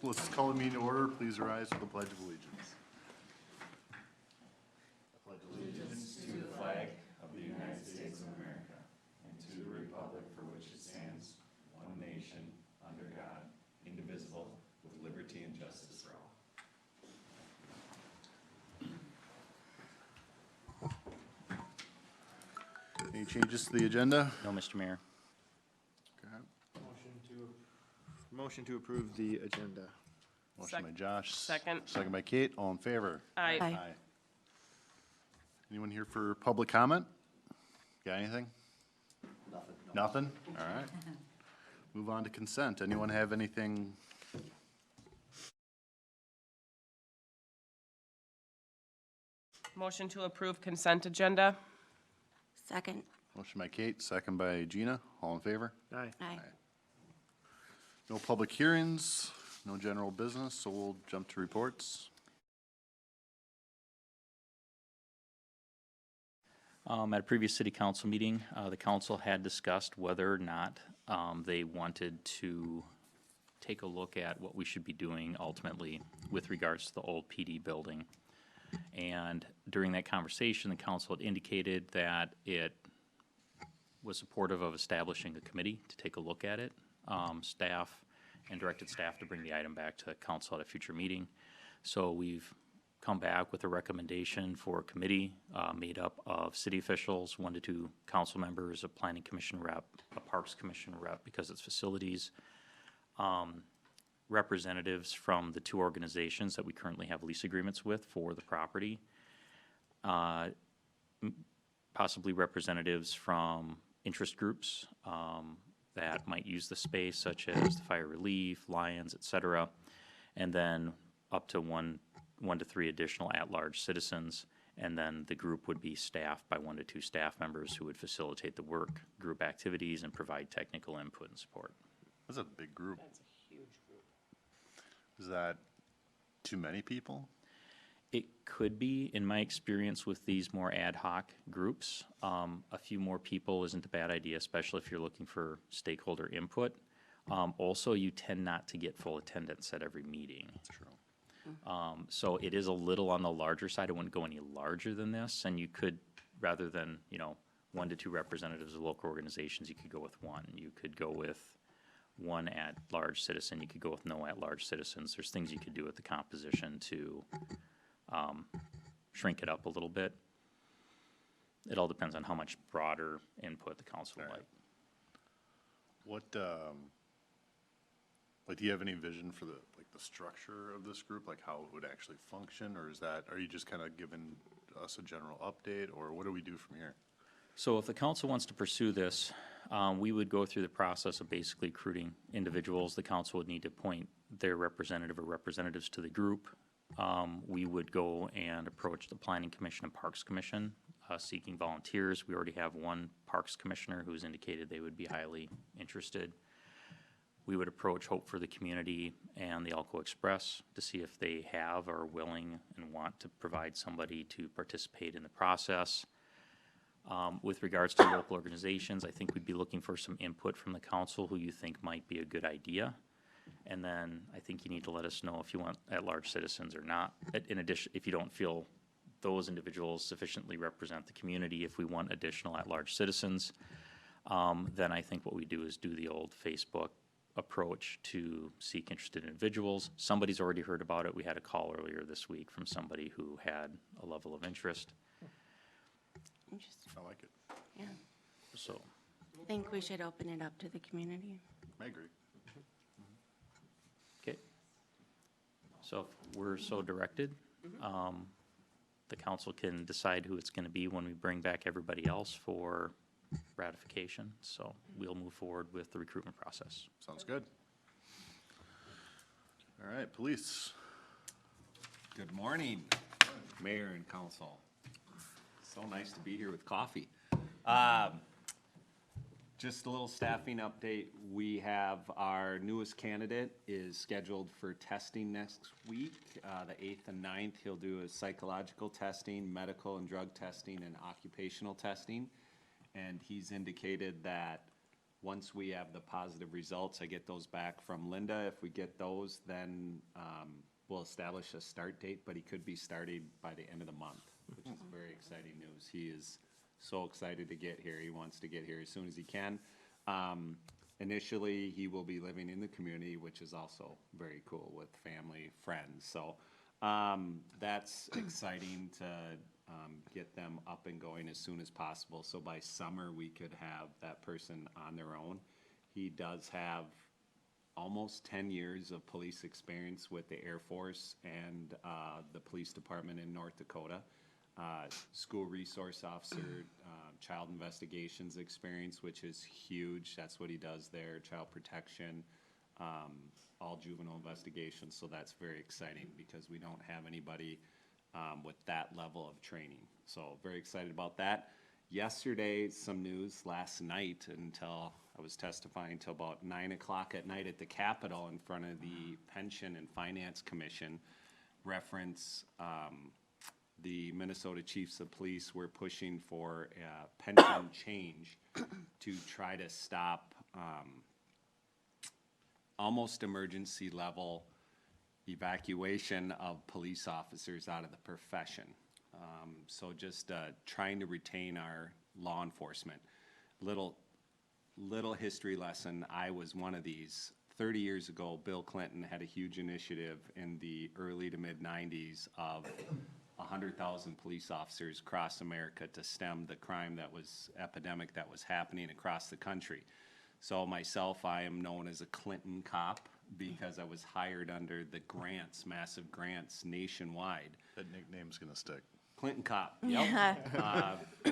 let's call the meeting to order. Please rise for the Pledge of Allegiance. Any changes to the agenda? No, Mr. Mayor. Okay. Motion to approve the agenda. Motion by Josh. Second. Second by Kate. All in favor? Aye. Aye. Anyone here for public comment? Got anything? Nothing? All right. Move on to consent. Anyone have anything? Motion to approve consent agenda. Second. Motion by Kate, second by Gina. All in favor? Aye. Aye. No public hearings, no general business, so we'll jump to reports. At a previous city council meeting, the council had discussed whether or not they wanted to take a look at what we should be doing ultimately with regards to the old PD building. And during that conversation, the council had indicated that it was supportive of establishing a committee to take a look at it. Staff and directed staff to bring the item back to council at a future meeting. So we've come back with a recommendation for a committee made up of city officials, 1 to 2 council members, a planning commission rep, a parks commission rep because it's facilities, representatives from the 2 organizations that we currently have lease agreements with for the property, possibly representatives from interest groups that might use the space, such as the fire relief, Lions, et cetera, and then up to one to 3 additional at-large citizens, and then the group would be staffed by 1 to 2 staff members who would facilitate the work, group activities, and provide technical input and support. That's a big group. That's a huge group. Is that too many people? It could be, in my experience with these more ad hoc groups, a few more people isn't a bad idea, especially if you're looking for stakeholder input. Also, you tend not to get full attendance at every meeting. That's true. So it is a little on the larger side. I wouldn't go any larger than this, and you could, rather than, 1 to 2 representatives of local organizations, you could go with 1. You could go with 1 at-large citizen. You could go with no at-large citizens. There's things you could do with the composition to shrink it up a little bit. It all depends on how much broader input the council would like. What, do you have any vision for the structure of this group, like how it would actually function, or are you just kind of giving us a general update, or what do we do from here? So if the council wants to pursue this, we would go through the process of basically recruiting individuals. The council would need to appoint their representative or representatives to the group. We would go and approach the Planning Commission and Parks Commission seeking volunteers. We already have 1 Parks Commissioner who's indicated they would be highly interested. We would approach Hope for the Community and the Elko Express to see if they have or are willing and want to provide somebody to participate in the process. With regards to local organizations, I think we'd be looking for some input from the council who you think might be a good idea. And then I think you need to let us know if you want at-large citizens or not. In addition, if you don't feel those individuals sufficiently represent the community, if we want additional at-large citizens, then I think what we do is do the old Facebook approach to seek interested individuals. Somebody's already heard about it. We had a call earlier this week from somebody who had a level of interest. Interesting. I like it. Yeah. So, I think we should open it up to the community. I agree. okay. So if we're so directed, the council can decide who it's going to be when we bring back everybody else for ratification. So we'll move forward with the recruitment process. Sounds good. All right, police. Good morning, Mayor and Council. So nice to be here with coffee. Just a little staffing update. We have our newest candidate is scheduled for testing next week, the 8th and 9th. He'll do a psychological testing, medical and drug testing, and occupational testing. And he's indicated that Once we have the positive results, I get those back from Linda. If we get those, then we'll establish a start date, but he could be starting by the end of the month, which is very exciting news. He is so excited to get here. He wants to get here as soon as he can. Initially, he will be living in the community, which is also very cool with family, friends. So that's exciting to get them up and going as soon as possible. So by summer, we could have that person on their own. He does have almost 10 years of police experience with the Air Force and the police department in North Dakota. School resource officer, child investigations experience, which is huge. That's what he does there, child protection, all juvenile investigations. So that's very exciting because we don't have anybody with that level of training. So very excited about that. Yesterday, some news last night until I was testifying until about 9 o'clock at night at the Capitol in front of the Pension and Finance Commission. Reference the Minnesota Chiefs of Police were pushing for a pension change to try to stop almost emergency level evacuation of police officers out of the profession. So just trying to retain our law enforcement. Little history lesson, I was one of these. 30 years ago, Bill Clinton had a huge initiative in the early to mid 90s of 100,000 police officers across America to stem the crime that was epidemic that was happening across the country. So myself, I am known as a Clinton cop because I was hired under the grants, massive grants nationwide. That nickname's gonna stick. Clinton cop, yep.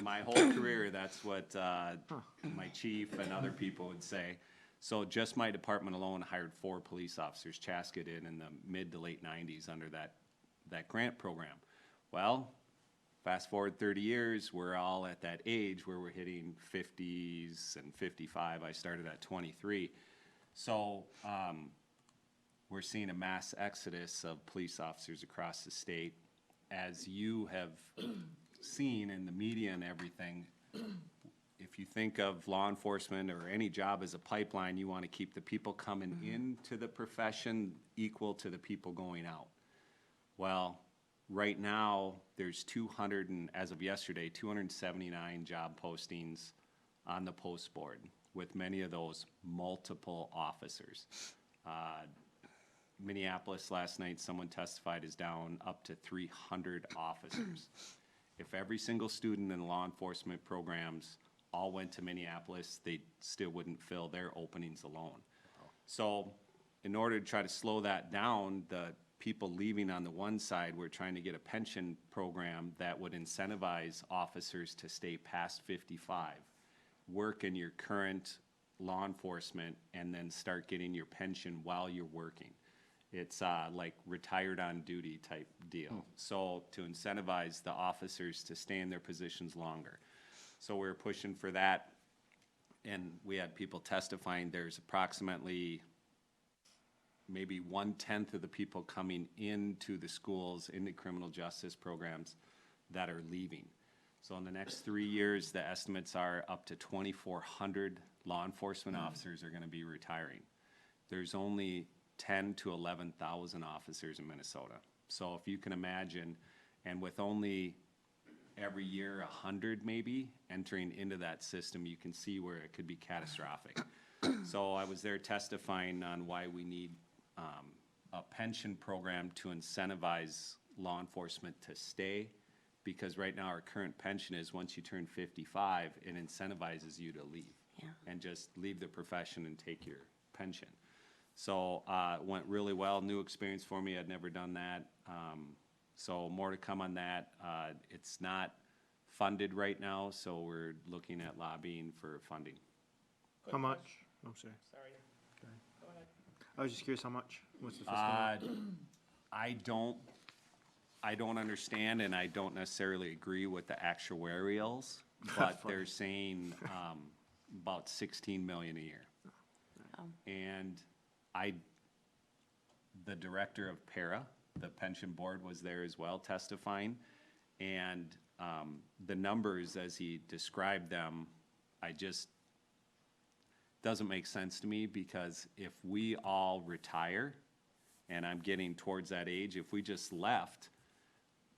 My whole career, that's what my chief and other people would say. So just my department alone hired 4 police officers. Chaska did in the mid to late 90s under that grant program. Well, fast forward 30 years, we're all at that age where we're hitting 50s and 55. I started at 23. So we're seeing a mass exodus of police officers across the state. As you have seen in the media and everything, if you think of law enforcement or any job as a pipeline, you want to keep the people coming into the profession equal to the people going out. Well, right now, there's 200, and as of yesterday, 279 job postings on the post board, with many of those multiple officers. Minneapolis last night, someone testified, is down up to 300 officers. If every single student in law enforcement programs all went to Minneapolis, they still wouldn't fill their openings alone. So in order to try to slow that down, the people leaving on the one side, we're trying to get a pension program that would incentivize officers to stay past 55, work in your current law enforcement, and then start getting your pension while you're working. It's like retired on duty type deal. So to incentivize the officers to stay in their positions longer. So we're pushing for that, and we had people testifying. There's approximately maybe 1/10 of the people coming into the schools, into criminal justice programs, that are leaving. So in the next 3 years, the estimates are up to 2,400 law enforcement officers are going to be retiring. There's only 10 to 11,000 officers in Minnesota. So if you can imagine, and with only every year 100 maybe entering into that system, you can see where it could be catastrophic. So I was there testifying on why we need a pension program to incentivize law enforcement to stay, because right now our current pension is once you turn 55, it incentivizes you to leave. Yeah. And just leave the profession and take your pension. So it went really well, new experience for me. I'd never done that. So more to come on that. It's not funded right now, so we're looking at lobbying for funding. How much? I'm sorry. Sorry. Go ahead. I was just curious how much. What's the fiscal amount? I don't understand, and I don't necessarily agree with the actuarials, but they're saying about 16 million a year. Oh. And the director of PARA, the pension board, was there as well testifying, and the numbers as he described them, doesn't make sense to me, because if we all retire, and I'm getting towards that age, if we just left,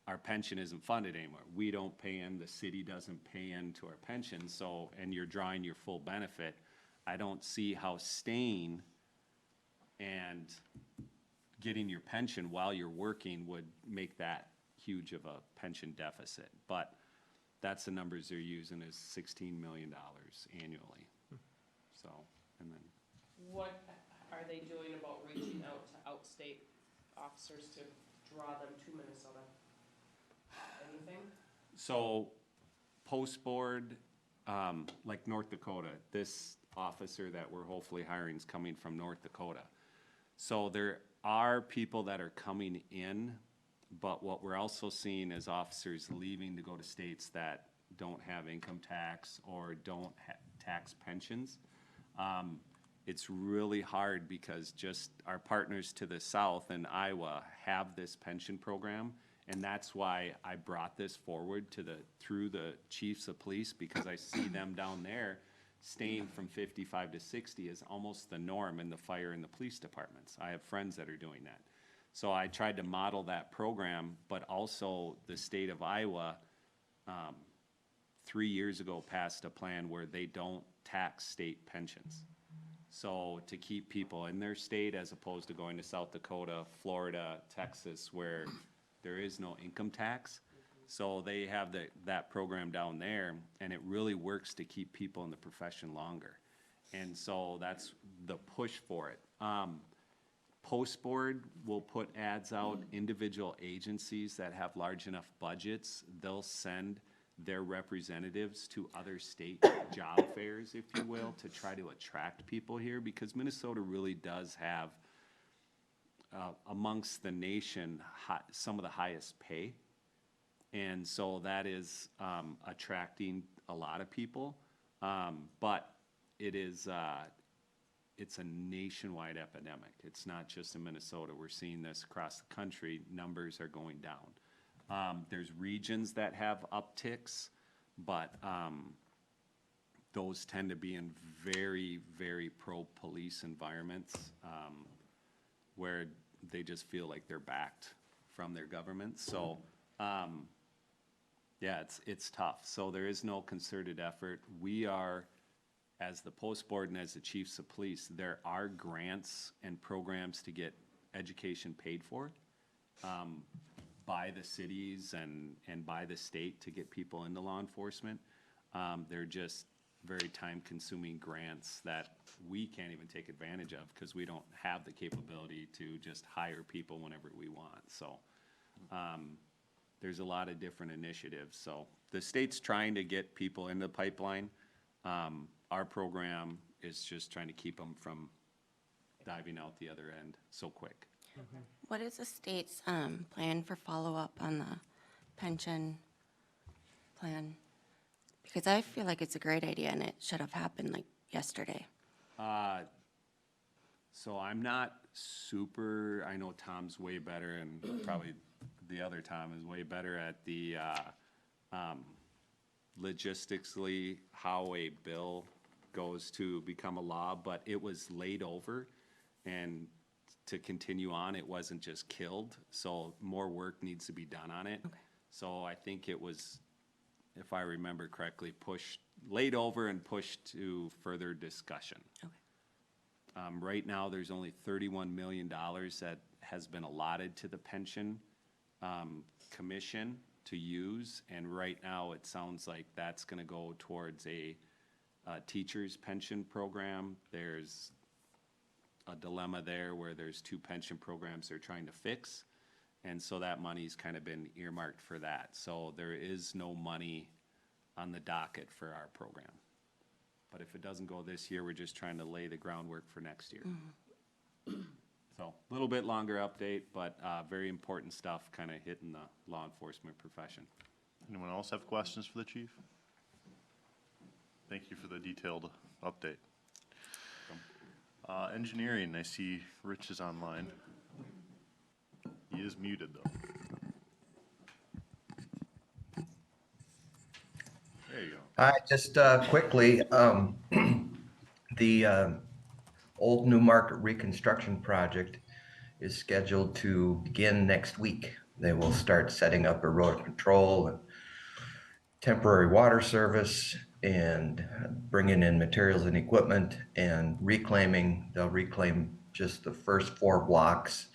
our pension isn't funded anymore. We don't pay in, the city doesn't pay into our pension, so, and you're drawing your full benefit, I don't see how staying and getting your pension while you're working would make that huge of a pension deficit. But that's the numbers they're using, is $16 million annually. So, and then, What are they doing about reaching out to outstate officers to draw them to Minnesota? Anything? so post board, like North Dakota, this officer that we're hopefully hiring is coming from North Dakota. So there are people that are coming in, but what we're also seeing is officers leaving to go to states that don't have income tax or don't tax pensions. It's really hard because just our partners to the south in Iowa have this pension program. And that's why I brought this forward through the chiefs of police, because I see them down there staying from 55 to 60 is almost the norm in the fire and the police departments. I have friends that are doing that. So I tried to model that program, but also the state of Iowa, 3 years ago passed a plan where they don't tax state pensions. So to keep people in their state, as opposed to going to South Dakota, Florida, Texas, where there is no income tax. So they have that program down there, and it really works to keep people in the profession longer. And so that's the push for it. Post board will put ads out. Individual agencies that have large enough budgets, they'll send their representatives to other state job fairs, if you will, to try to attract people here, because Minnesota really does have, amongst the nation, some of the highest pay. And so that is attracting a lot of people. But it is, it's a nationwide epidemic. It's not just in Minnesota. We're seeing this across the country. Numbers are going down. There's regions that have upticks, but those tend to be in very, very pro-police environments, where they just feel like they're backed from their government. So, yeah, it's tough. So there is no concerted effort. We are, as the post board and as the chiefs of police, there are grants and programs to get education paid for, by the cities and by the state to get people into law enforcement. They're just very time-consuming grants that we can't even take advantage of, because we don't have the capability to just hire people whenever we want. So there's a lot of different initiatives. So the state's trying to get people in the pipeline. Our program is just trying to keep them from diving out the other end so quick. What is the state's plan for follow-up on the pension plan? Because I feel like it's a great idea and it should have happened like yesterday. So I'm not super, I know Tom's way better, and probably the other Tom is way better at the logistically how a bill goes to become a law, but it was laid over, and to continue on, it wasn't just killed, so more work needs to be done on it. Okay. So I think it was, if I remember correctly, laid over and pushed to further discussion. Okay. Right now, there's only $31 million that has been allotted to the pension commission to use, and right now, it sounds like that's gonna go towards a teacher's pension program. There's a dilemma there where there's two pension programs they're trying to fix, and so that money's kind of been earmarked for that. So there is no money on the docket for our program. But if it doesn't go this year, we're just trying to lay the groundwork for next year. So a little bit longer update, but very important stuff kind of hitting the law enforcement profession. Anyone else have questions for the chief? Thank you for the detailed update. Engineering, I see Rich is online. He is muted, though. There you go. Just quickly, The Old New Market reconstruction project is scheduled to begin next week. They will start setting up erosion control and temporary water service and bringing in materials and equipment and reclaiming. They'll reclaim just the first 4 blocks.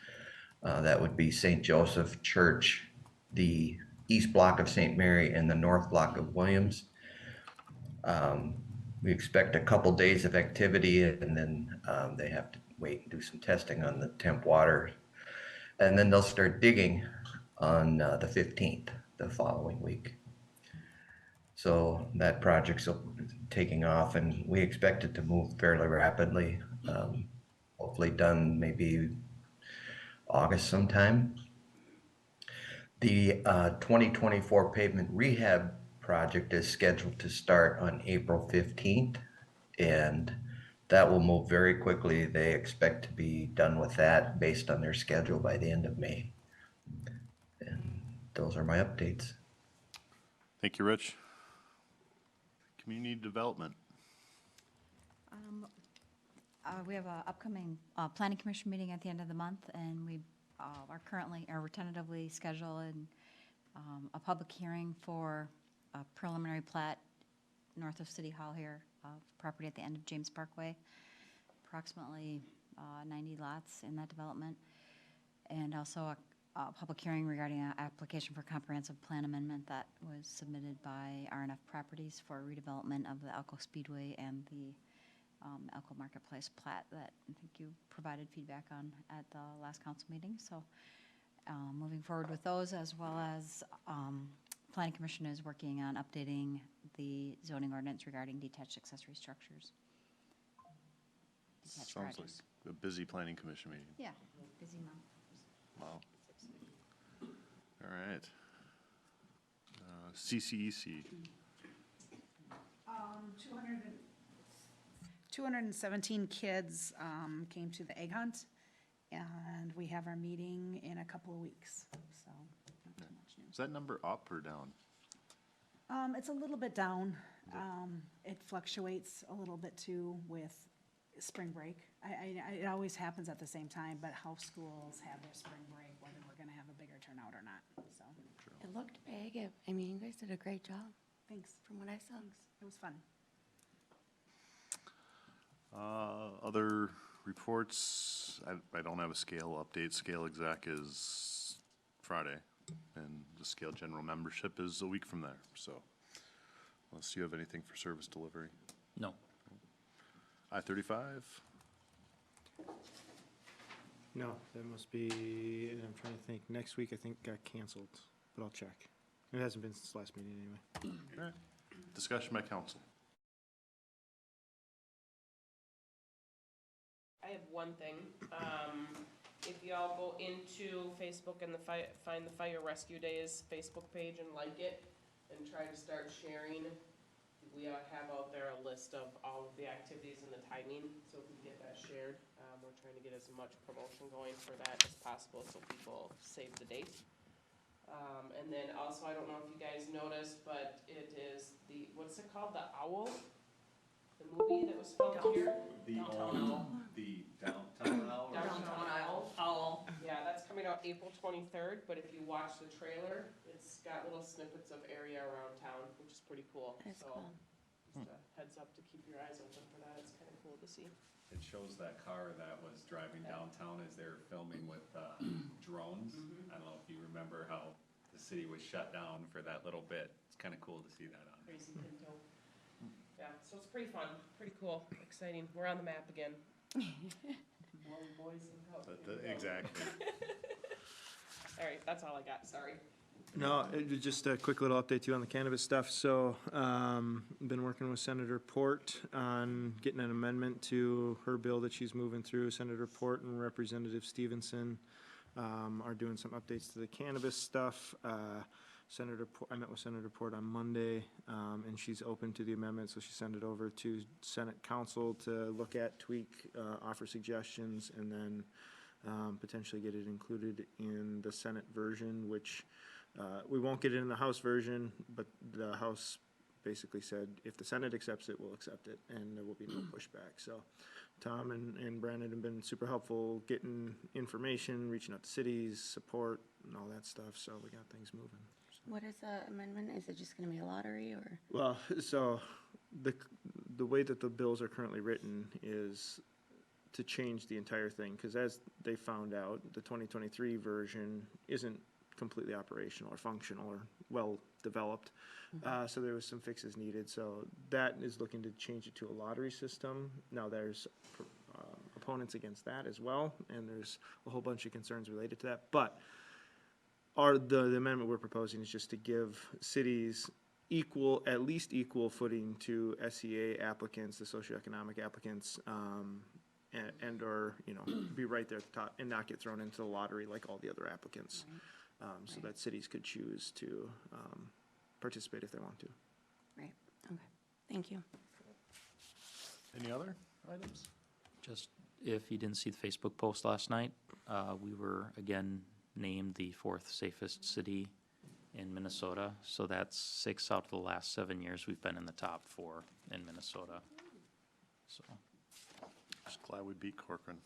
That would be St. Joseph Church, the east block of St. Mary, and the north block of Williams. We expect a couple days of activity, and then they have to wait and do some testing on the temp water. And then they'll start digging on the 15th, the following week. So that project's taking off, and we expect it to move fairly rapidly. Hopefully done maybe August sometime. The 2024 pavement rehab project is scheduled to start on April 15th, and that will move very quickly. They expect to be done with that based on their schedule by the end of May. And those are my updates. Thank you, Rich. Community development. We have an upcoming planning commission meeting at the end of the month, and we we're tentatively scheduling a public hearing for a preliminary plat north of City Hall here, property at the end of James Parkway, approximately 90 lots in that development, and also a public hearing regarding an application for comprehensive plan amendment that was submitted by RNF Properties for redevelopment of the Elko Speedway and the Elko Marketplace plat that I think you provided feedback on at the last council meeting. So moving forward with those, as well as Planning Commission is working on updating the zoning ordinance regarding detached accessory structures. Detached Sounds garages. like a busy planning commission meeting. Yeah, busy month. Wow. All right. CCEC. 217 kids came to the egg hunt, and we have our meeting in a couple of weeks, so not too much news. Is that number up or down? It's a little bit down. It fluctuates a little bit too with spring break. It always happens at the same time, but how schools have their spring break, whether we're gonna have a bigger turnout or not, so, It looked big. I mean, you guys did a great job thanks. from what I saw. Thanks. It was fun. Other reports, I don't have a scale update. Scale exec is Friday, and the scale general membership is a week from there, so unless you have anything for service delivery. No. I-35, No, that must be, I'm trying to think, next week I think got canceled, but I'll check. It hasn't been since last meeting anyway. all right. Discussion by council. I have one thing. If y'all go into Facebook and find the Fire Rescue Days Facebook page and like it, and try to start sharing, we have out there a list of all of the activities and the timing, so if we get that shared, we're trying to get as much promotion going for that as possible, so people save the date. And then also, I don't know if you guys noticed, but it is what's it called, the Owl? The movie that was filmed here? The downtown owl? Downtown Owl. Yeah, that's coming out April 23rd, but if you watch the trailer, it's got little snippets of area around town, which is pretty cool. That's So, cool. just a heads up to keep your eyes open for that, it's kinda cool to see. It shows that car that was driving downtown as they were filming with drones. I don't know if you remember how the city was shut down for that little bit. It's kind of cool to see that on. Crazy Pinto. Yeah, so it's pretty fun, pretty cool, exciting, we're on the map again. More boys look out. Here we go. Exactly. All right, that's all I got, sorry. No, just a quick little update too on the cannabis stuff. So, been working with Senator Port on getting an amendment to her bill that she's moving through. Senator Port and Representative Stevenson are doing some updates to the cannabis stuff. I met with Senator Port on Monday, and she's open to the amendment, so she sent it over to Senate Council to look at, tweak, offer suggestions, and then potentially get it included in the Senate version, which we won't get it in the House version, but the House basically said, if the Senate accepts it, we'll accept it, and there will be no pushback. So Tom and Brandon have been super helpful getting information, reaching out to cities, support, and all that stuff, so we got things moving. What is the amendment? Is it just gonna be a lottery or? Well, so the way that the bills are currently written is to change the entire thing, because as they found out, the 2023 version isn't completely operational or functional or well-developed. So there was some fixes needed, so that is looking to change it to a lottery system. Now, there's opponents against that as well, and there's a whole bunch of concerns related to that, but the amendment we're proposing is just to give cities at least equal footing to SEA applicants, the socioeconomic applicants, and/or, be right there at the top and not get thrown into the lottery like all the other applicants. So that cities could choose to participate if they want to. Right, okay, thank you. Any other items? Just, if you didn't see the Facebook post last night, we were again named the 4th safest city in Minnesota. So that's 6 out of the last 7 years we've been in the top 4 in Minnesota. So, Just glad we beat Corcoran.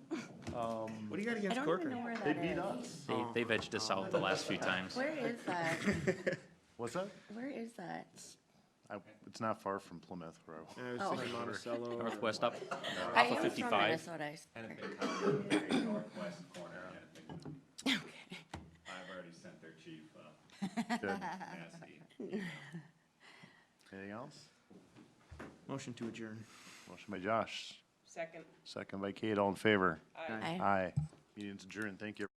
What do you got I against don't even Corcoran? know where They that beat is. us. they've edged us out the last few times. Where is that? What's that? Where is that? It's not far from Plymouth, where I was thinking Monticello. Northwest up I off of am from 55. Minnesota. Hennepin County, northwest corner, Hennepin. Okay. I've already sent their chief, Good. nasty. Anything else? Motion to adjourn. Motion by Josh, Second. second by Kate, all in favor? Aye. Aye. Aye. Meeting's adjourned, thank you.